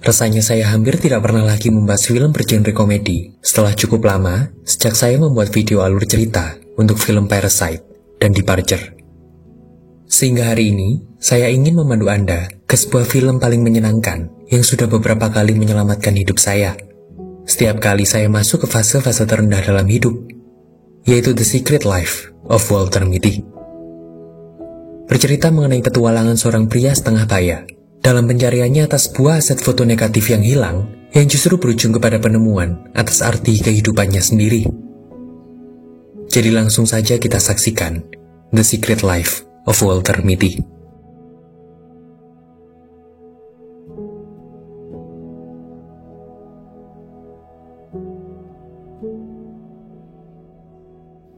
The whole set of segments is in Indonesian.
Rasanya saya hampir tidak pernah lagi membahas film bergenre komedi setelah cukup lama sejak saya membuat video alur cerita untuk film Parasite dan Departure. Sehingga hari ini, saya ingin memandu Anda ke sebuah film paling menyenangkan yang sudah beberapa kali menyelamatkan hidup saya. Setiap kali saya masuk ke fase-fase terendah dalam hidup, yaitu The Secret Life of Walter Mitty. Bercerita mengenai petualangan seorang pria setengah kaya dalam pencariannya atas sebuah aset foto negatif yang hilang, yang justru berujung kepada penemuan atas arti kehidupannya sendiri. Jadi langsung saja kita saksikan The Secret Life of Walter Mitty.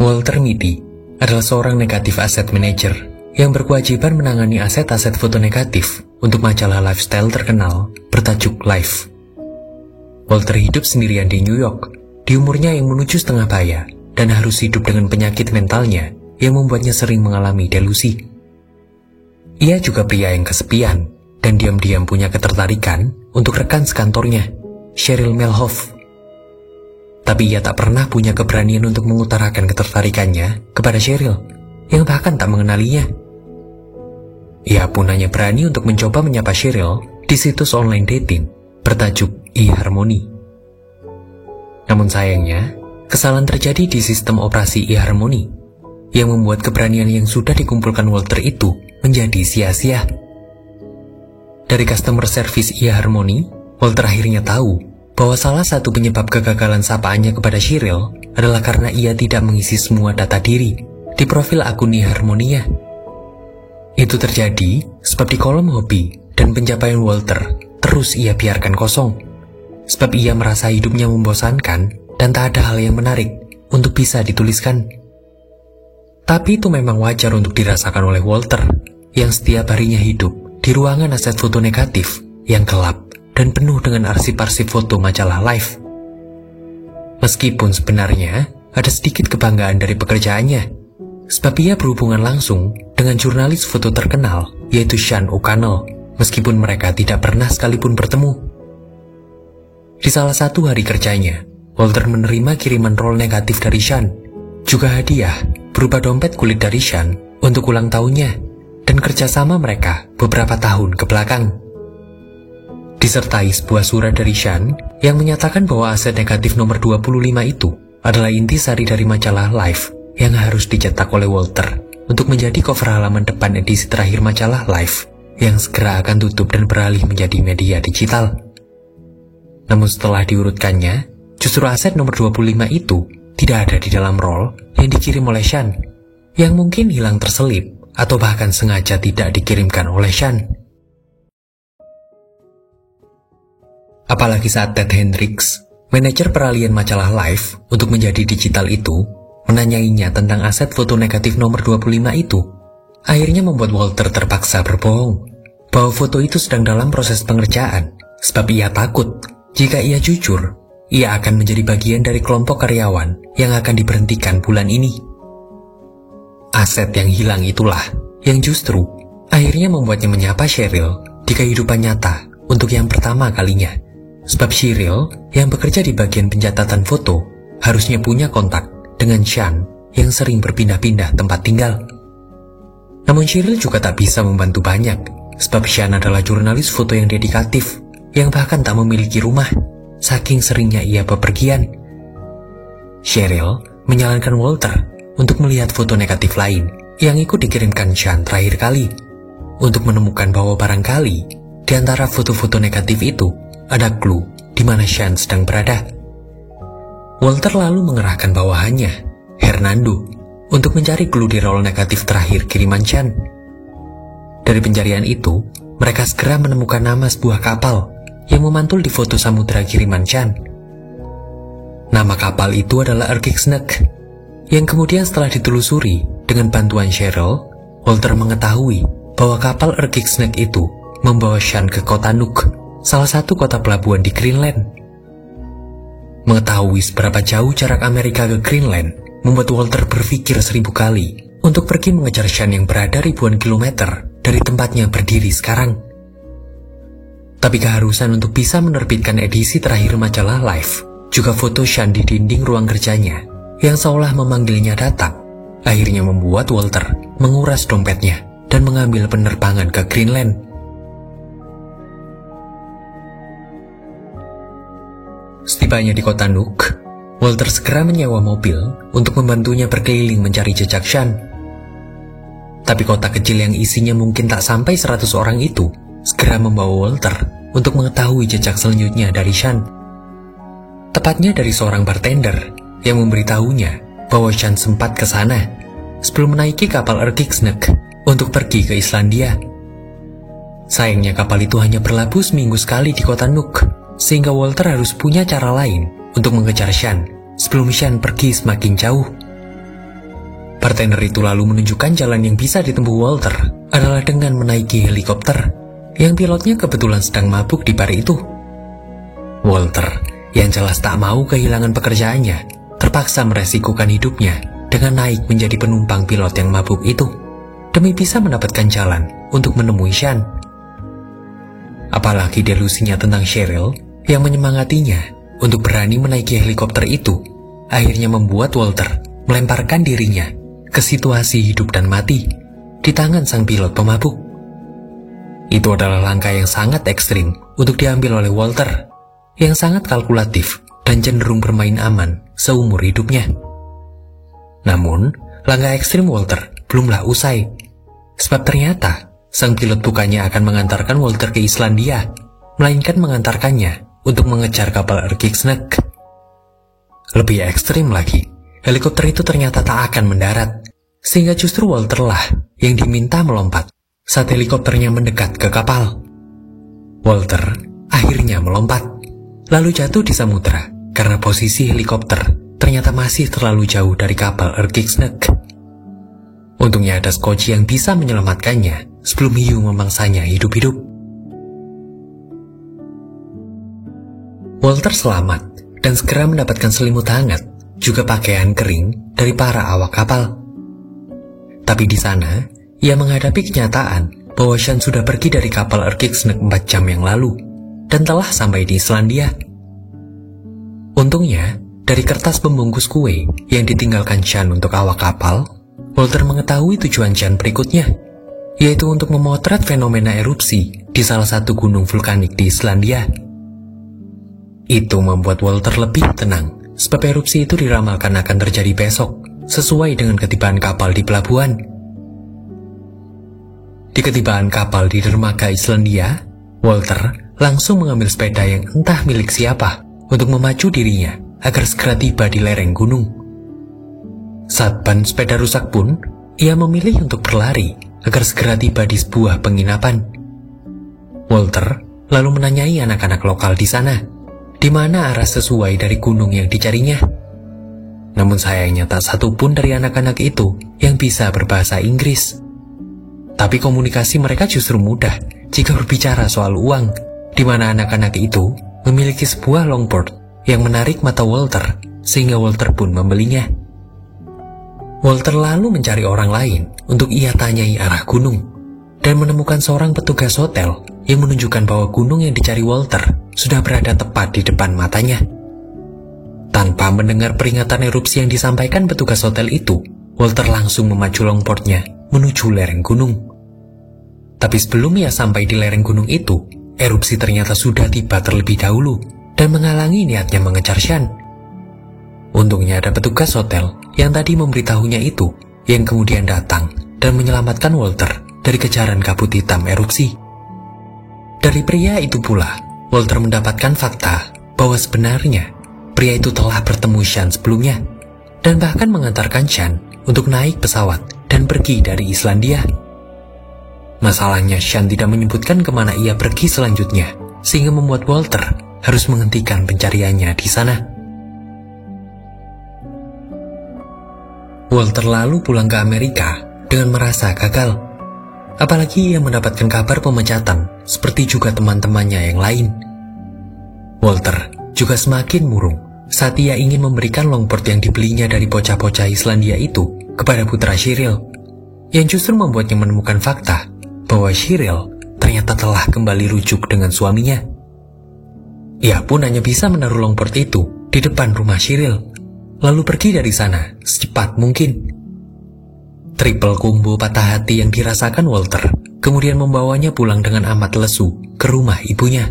Walter Mitty adalah seorang negatif asset manager yang berkewajiban menangani aset-aset foto negatif untuk majalah lifestyle terkenal bertajuk Life. Walter hidup sendirian di New York, di umurnya yang menuju setengah kaya, dan harus hidup dengan penyakit mentalnya yang membuatnya sering mengalami delusi. Ia juga pria yang kesepian, dan diam-diam punya ketertarikan untuk rekan sekantornya, Cheryl Melhoff. Tapi ia tak pernah punya keberanian untuk mengutarakan ketertarikannya kepada Cheryl, yang bahkan tak mengenalinya. Ia pun hanya berani untuk mencoba menyapa Cheryl di situs online dating bertajuk eHarmony. Namun sayangnya, kesalahan terjadi di sistem operasi eHarmony yang membuat keberanian yang sudah dikumpulkan Walter itu menjadi sia-sia. Dari customer service eHarmony, Walter akhirnya tahu bahwa salah satu penyebab kegagalan sapaannya kepada Cheryl adalah karena ia tidak mengisi semua data diri di profil akun eHarmony-nya. Itu terjadi sebab di kolom hobi dan pencapaian Walter terus ia biarkan kosong, sebab ia merasa hidupnya membosankan dan tak ada hal yang menarik untuk bisa dituliskan. Tapi itu memang wajar untuk dirasakan oleh Walter yang setiap harinya hidup di ruangan aset foto negatif yang gelap dan penuh dengan arsip-arsip foto majalah Life. Meskipun sebenarnya ada sedikit kebanggaan dari pekerjaannya, sebab ia berhubungan langsung dengan jurnalis foto terkenal yaitu Sean O'Connell, meskipun mereka tidak pernah sekalipun bertemu. Di salah satu hari kerjanya, Walter menerima kiriman roll negatif dari Sean, juga hadiah berupa dompet kulit dari Sean untuk ulang tahunnya, dan kerjasama mereka beberapa tahun ke belakang. Disertai sebuah surat dari Sean yang menyatakan bahwa aset negatif nomor 25 itu adalah intisari dari majalah Life yang harus dicetak oleh Walter untuk menjadi cover halaman depan edisi terakhir majalah Life yang segera akan tutup dan beralih menjadi media digital. Namun setelah diurutkannya, justru aset nomor 25 itu tidak ada di dalam roll yang dikirim oleh Sean, yang mungkin hilang terselip atau bahkan sengaja tidak dikirimkan oleh Sean. Apalagi saat Ted Hendricks, manajer peralihan majalah Life untuk menjadi digital itu, menanyainya tentang aset foto negatif nomor 25 itu, akhirnya membuat Walter terpaksa berbohong bahwa foto itu sedang dalam proses pengerjaan, sebab ia takut jika ia jujur, ia akan menjadi bagian dari kelompok karyawan yang akan diberhentikan bulan ini. Aset yang hilang itulah yang justru akhirnya membuatnya menyapa Cheryl di kehidupan nyata untuk yang pertama kalinya, sebab Cheryl yang bekerja di bagian pencatatan foto harusnya punya kontak dengan Sean yang sering berpindah-pindah tempat tinggal. Namun Cheryl juga tak bisa membantu banyak, sebab Sean adalah jurnalis foto yang dedikatif, yang bahkan tak memiliki rumah, saking seringnya ia bepergian. Cheryl menyarankan Walter untuk melihat foto negatif lain yang ikut dikirimkan Sean terakhir kali, untuk menemukan bahwa barangkali di antara foto-foto negatif itu ada clue di mana Sean sedang berada. Walter lalu mengerahkan bawahannya, Hernando, untuk mencari clue di roll negatif terakhir kiriman Sean. Dari pencarian itu, mereka segera menemukan nama sebuah kapal yang memantul di foto samudera kiriman Sean. Nama kapal itu adalah Erkiksnök, yang kemudian setelah ditelusuri dengan bantuan Cheryl, Walter mengetahui bahwa kapal Erkiksnök itu membawa Sean ke kota Nuuk, salah satu kota pelabuhan di Greenland. Mengetahui seberapa jauh jarak Amerika ke Greenland membuat Walter berpikir 1000 kali untuk pergi mengejar Sean yang berada ribuan kilometer dari tempatnya berdiri sekarang. Tapi keharusan untuk bisa menerbitkan edisi terakhir majalah Life, juga foto Sean di dinding ruang kerjanya, yang seolah memanggilnya datang, akhirnya membuat Walter menguras dompetnya dan mengambil penerbangan ke Greenland. Setibanya di kota Nuuk, Walter segera menyewa mobil untuk membantunya berkeliling mencari jejak Sean. Tapi kota kecil yang isinya mungkin tak sampai 100 orang itu segera membawa Walter untuk mengetahui jejak selanjutnya dari Sean. Tepatnya dari seorang bartender yang memberitahunya bahwa Sean sempat ke sana sebelum menaiki kapal Erkiksnök untuk pergi ke Islandia. Sayangnya kapal itu hanya berlabuh seminggu sekali di kota Nuuk, sehingga Walter harus punya cara lain untuk mengejar Sean sebelum Sean pergi semakin jauh. Bartender itu lalu menunjukkan jalan yang bisa ditempuh Walter adalah dengan menaiki helikopter yang pilotnya kebetulan sedang mabuk di bar itu. Walter, yang jelas tak mau kehilangan pekerjaannya, terpaksa meresikukan hidupnya dengan naik menjadi penumpang pilot yang mabuk itu demi bisa mendapatkan jalan untuk menemui Sean. Apalagi delusinya tentang Cheryl yang menyemangatinya untuk berani menaiki helikopter itu akhirnya membuat Walter melemparkan dirinya ke situasi hidup dan mati di tangan sang pilot pemabuk. Itu adalah langkah yang sangat ekstrim untuk diambil oleh Walter, yang sangat kalkulatif dan cenderung bermain aman seumur hidupnya. Namun, langkah ekstrim Walter belumlah usai, sebab ternyata sang pilot bukannya akan mengantarkan Walter ke Islandia, melainkan mengantarkannya untuk mengejar kapal Erkiksnök. Lebih ekstrim lagi, helikopter itu ternyata tak akan mendarat, sehingga justru Walter lah yang diminta melompat saat helikopternya mendekat ke kapal. Walter akhirnya melompat, lalu jatuh di samudera karena posisi helikopter ternyata masih terlalu jauh dari kapal Erkiksnök. Untungnya ada skoci yang bisa menyelamatkannya sebelum hiu memangsanya hidup-hidup. Walter selamat dan segera mendapatkan selimut hangat, juga pakaian kering dari para awak kapal. Tapi di sana, ia menghadapi kenyataan bahwa Sean sudah pergi dari kapal Erkiksnök 4 jam yang lalu dan telah sampai di Islandia. Untungnya, dari kertas pembungkus kue yang ditinggalkan Sean untuk awak kapal, Walter mengetahui tujuan Sean berikutnya, yaitu untuk memotret fenomena erupsi di salah satu gunung vulkanik di Islandia. Itu membuat Walter lebih tenang, sebab erupsi itu diramalkan akan terjadi besok, sesuai dengan ketibaan kapal di pelabuhan. Di ketibaan kapal di dermaga Islandia, Walter langsung mengambil sepeda yang entah milik siapa untuk memacu dirinya agar segera tiba di lereng gunung. Saat ban sepeda rusak pun, ia memilih untuk berlari agar segera tiba di sebuah penginapan. Walter lalu menanyai anak-anak lokal di sana, di mana arah sesuai dari gunung yang dicarinya. Namun sayangnya tak satu pun dari anak-anak itu yang bisa berbahasa Inggris. Tapi komunikasi mereka justru mudah jika berbicara soal uang, di mana anak-anak itu memiliki sebuah longboard yang menarik mata Walter, sehingga Walter pun membelinya. Walter lalu mencari orang lain untuk ia tanyai arah gunung, dan menemukan seorang petugas hotel yang menunjukkan bahwa gunung yang dicari Walter sudah berada tepat di depan matanya. Tanpa mendengar peringatan erupsi yang disampaikan petugas hotel itu, Walter langsung memacu longboardnya menuju lereng gunung. Tapi sebelum ia sampai di lereng gunung itu, erupsi ternyata sudah tiba terlebih dahulu dan menghalangi niatnya mengejar Sean. Untungnya ada petugas hotel yang tadi memberitahunya itu, yang kemudian datang dan menyelamatkan Walter dari kejaran kabut hitam erupsi. Dari pria itu pula, Walter mendapatkan fakta bahwa sebenarnya pria itu telah bertemu Sean sebelumnya, dan bahkan mengantarkan Sean untuk naik pesawat dan pergi dari Islandia. Masalahnya Sean tidak menyebutkan kemana ia pergi selanjutnya, sehingga membuat Walter harus menghentikan pencariannya di sana. Walter lalu pulang ke Amerika dengan merasa gagal, apalagi ia mendapatkan kabar pemecatan seperti juga teman-temannya yang lain. Walter juga semakin murung saat ia ingin memberikan longboard yang dibelinya dari bocah-bocah Islandia itu kepada putra Cheryl, yang justru membuatnya menemukan fakta bahwa Cheryl ternyata telah kembali rujuk dengan suaminya. Ia pun hanya bisa menaruh longport itu di depan rumah Cheryl, lalu pergi dari sana secepat mungkin. Triple combo patah hati yang dirasakan Walter kemudian membawanya pulang dengan amat lesu ke rumah ibunya.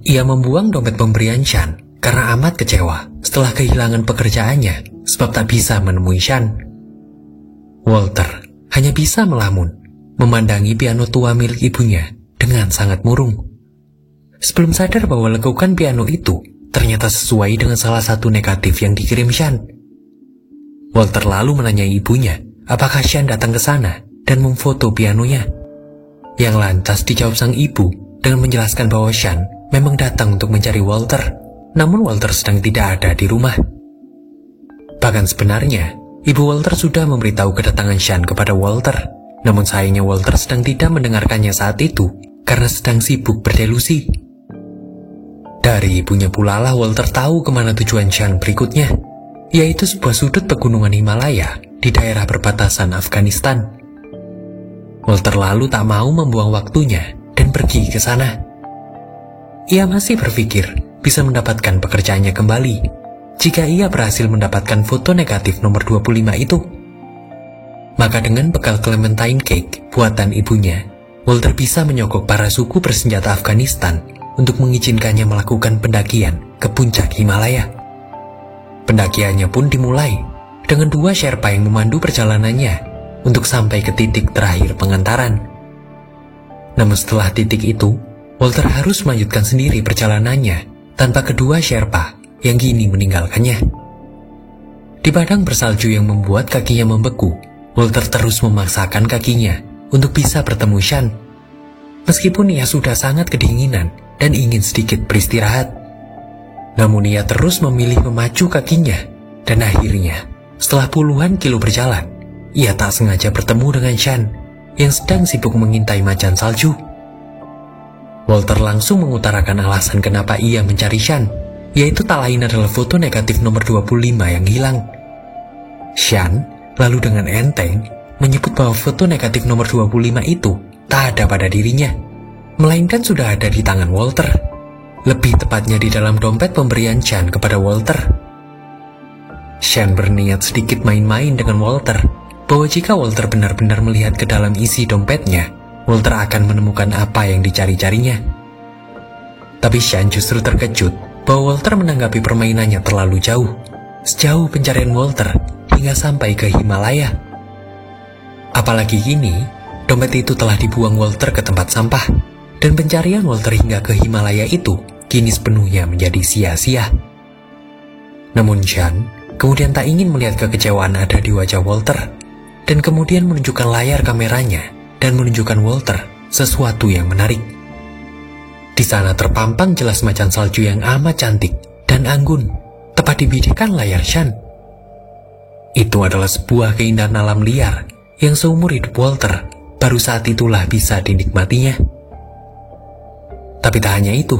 Ia membuang dompet pemberian Sean karena amat kecewa setelah kehilangan pekerjaannya sebab tak bisa menemui Sean. Walter hanya bisa melamun, memandangi piano tua milik ibunya dengan sangat murung. Sebelum sadar bahwa lekukan piano itu ternyata sesuai dengan salah satu negatif yang dikirim Sean. Walter lalu menanyai ibunya apakah Sean datang ke sana dan memfoto pianonya. Yang lantas dijawab sang ibu dengan menjelaskan bahwa Sean memang datang untuk mencari Walter, namun Walter sedang tidak ada di rumah. Bahkan sebenarnya, ibu Walter sudah memberitahu kedatangan Sean kepada Walter, namun sayangnya Walter sedang tidak mendengarkannya saat itu karena sedang sibuk berdelusi. Dari ibunya pula lah Walter tahu kemana tujuan Sean berikutnya, yaitu sebuah sudut pegunungan Himalaya di daerah perbatasan Afghanistan. Walter lalu tak mau membuang waktunya dan pergi ke sana. Ia masih berpikir bisa mendapatkan pekerjaannya kembali jika ia berhasil mendapatkan foto negatif nomor 25 itu. Maka dengan bekal Clementine cake buatan ibunya, Walter bisa menyogok para suku bersenjata Afghanistan untuk mengizinkannya melakukan pendakian ke puncak Himalaya. Pendakiannya pun dimulai dengan 2 Sherpa yang memandu perjalanannya untuk sampai ke titik terakhir pengantaran. Namun setelah titik itu, Walter harus melanjutkan sendiri perjalanannya tanpa kedua Sherpa yang kini meninggalkannya. Di padang bersalju yang membuat kakinya membeku, Walter terus memaksakan kakinya untuk bisa bertemu Sean. Meskipun ia sudah sangat kedinginan dan ingin sedikit beristirahat, namun ia terus memilih memacu kakinya, dan akhirnya setelah puluhan kilo berjalan, ia tak sengaja bertemu dengan Sean yang sedang sibuk mengintai macan salju. Walter langsung mengutarakan alasan kenapa ia mencari Sean, yaitu tak lain adalah foto negatif nomor 25 yang hilang. Sean lalu dengan enteng menyebut bahwa foto negatif nomor 25 itu tak ada pada dirinya, melainkan sudah ada di tangan Walter, lebih tepatnya di dalam dompet pemberian Sean kepada Walter. Sean berniat sedikit main-main dengan Walter, bahwa jika Walter benar-benar melihat ke dalam isi dompetnya, Walter akan menemukan apa yang dicari-carinya. Tapi Sean justru terkejut bahwa Walter menanggapi permainannya terlalu jauh, sejauh pencarian Walter hingga sampai ke Himalaya. Apalagi kini, dompet itu telah dibuang Walter ke tempat sampah, dan pencarian Walter hingga ke Himalaya itu kini sepenuhnya menjadi sia-sia. Namun Sean kemudian tak ingin melihat kekecewaan ada di wajah Walter, dan kemudian menunjukkan layar kameranya dan menunjukkan Walter sesuatu yang menarik. Di sana terpampang jelas macan salju yang amat cantik dan anggun, tepat di bidikan layar Sean. Itu adalah sebuah keindahan alam liar yang seumur hidup Walter baru saat itulah bisa dinikmatinya. Tapi tak hanya itu,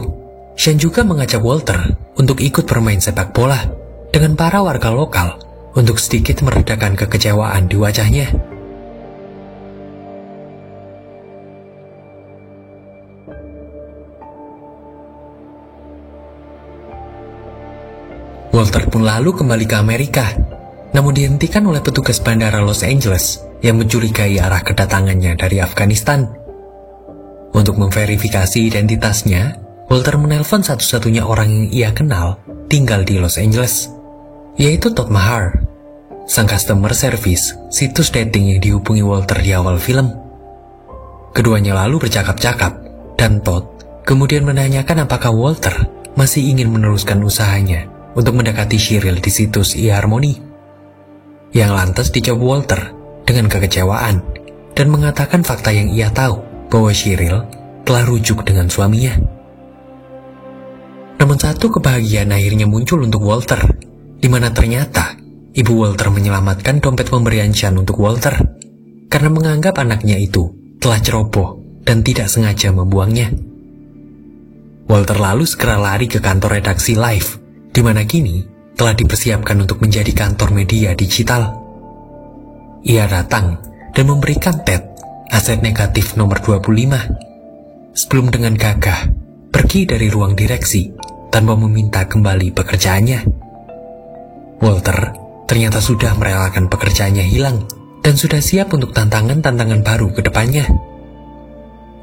Sean juga mengajak Walter untuk ikut bermain sepak bola dengan para warga lokal untuk sedikit meredakan kekecewaan di wajahnya. Walter pun lalu kembali ke Amerika, namun dihentikan oleh petugas bandara Los Angeles yang mencurigai arah kedatangannya dari Afghanistan. Untuk memverifikasi identitasnya, Walter menelpon satu-satunya orang yang ia kenal tinggal di Los Angeles, yaitu Todd Mahar, sang customer service situs dating yang dihubungi Walter di awal film. Keduanya lalu bercakap-cakap, dan Todd kemudian menanyakan apakah Walter masih ingin meneruskan usahanya untuk mendekati Cheryl di situs eHarmony. Yang lantas dijawab Walter dengan kekecewaan dan mengatakan fakta yang ia tahu bahwa Cheryl telah rujuk dengan suaminya. Namun satu kebahagiaan akhirnya muncul untuk Walter, di mana ternyata ibu Walter menyelamatkan dompet pemberian Sean untuk Walter karena menganggap anaknya itu telah ceroboh dan tidak sengaja membuangnya. Walter lalu segera lari ke kantor redaksi Life, di mana kini telah dipersiapkan untuk menjadi kantor media digital. Ia datang dan memberikan Ted aset negatif nomor 25. Sebelum dengan gagah pergi dari ruang direksi tanpa meminta kembali pekerjaannya. Walter ternyata sudah merelakan pekerjaannya hilang dan sudah siap untuk tantangan-tantangan baru ke depannya.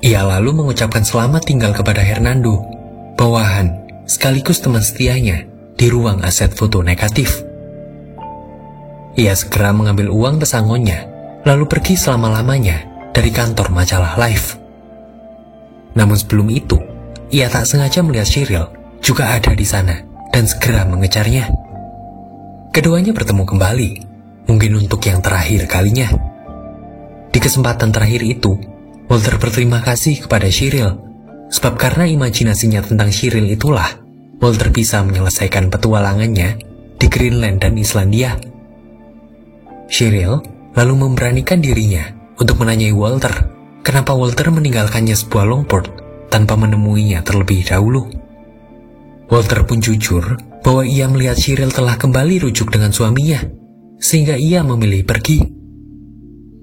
Ia lalu mengucapkan selamat tinggal kepada Hernando, bawahan sekaligus teman setianya di ruang aset foto negatif. Ia segera mengambil uang pesangonnya, lalu pergi selama-lamanya dari kantor majalah Life. Namun sebelum itu, ia tak sengaja melihat Cheryl juga ada di sana dan segera mengejarnya. Keduanya bertemu kembali, mungkin untuk yang terakhir kalinya. Di kesempatan terakhir itu, Walter berterima kasih kepada Cheryl, sebab karena imajinasinya tentang Cheryl itulah Walter bisa menyelesaikan petualangannya di Greenland dan Islandia. Cheryl lalu memberanikan dirinya untuk menanyai Walter kenapa Walter meninggalkannya sebuah longboard tanpa menemuinya terlebih dahulu. Walter pun jujur bahwa ia melihat Cheryl telah kembali rujuk dengan suaminya, sehingga ia memilih pergi.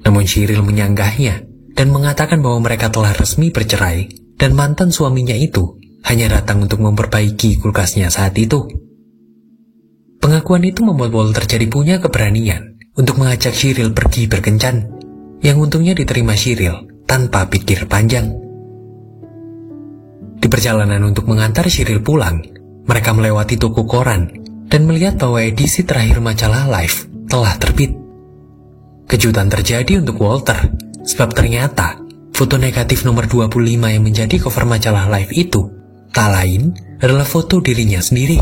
Namun Cheryl menyanggahnya dan mengatakan bahwa mereka telah resmi bercerai dan mantan suaminya itu hanya datang untuk memperbaiki kulkasnya saat itu. Pengakuan itu membuat Walter jadi punya keberanian untuk mengajak Cheryl pergi berkencan, yang untungnya diterima Cheryl tanpa pikir panjang. Di perjalanan untuk mengantar Cheryl pulang, mereka melewati toko koran dan melihat bahwa edisi terakhir majalah Life telah terbit. Kejutan terjadi untuk Walter, sebab ternyata foto negatif nomor 25 yang menjadi cover majalah Life itu tak lain adalah foto dirinya sendiri.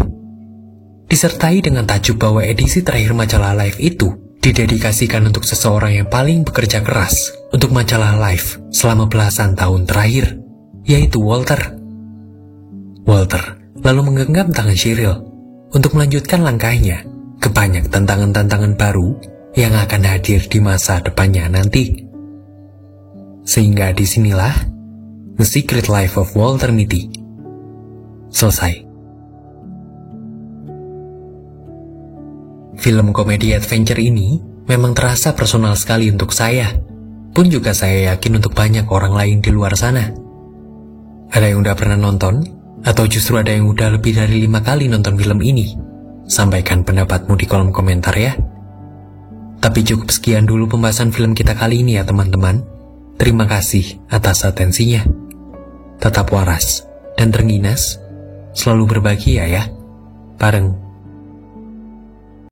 Disertai dengan tajuk bahwa edisi terakhir majalah Life itu didedikasikan untuk seseorang yang paling bekerja keras untuk majalah Life selama belasan tahun terakhir, yaitu Walter. Walter lalu menggenggam tangan Cheryl untuk melanjutkan langkahnya ke banyak tantangan-tantangan baru yang akan hadir di masa depannya nanti. Sehingga disinilah The Secret Life of Walter Mitty selesai. Film komedi adventure ini memang terasa personal sekali untuk saya, pun juga saya yakin untuk banyak orang lain di luar sana. Ada yang udah pernah nonton, atau justru ada yang udah lebih dari 5 kali nonton film ini? Sampaikan pendapatmu di kolom komentar ya. Tapi cukup sekian dulu pembahasan film kita kali ini ya teman-teman. Terima kasih atas atensinya. Tetap waras dan terengginas, selalu berbahagia ya, bareng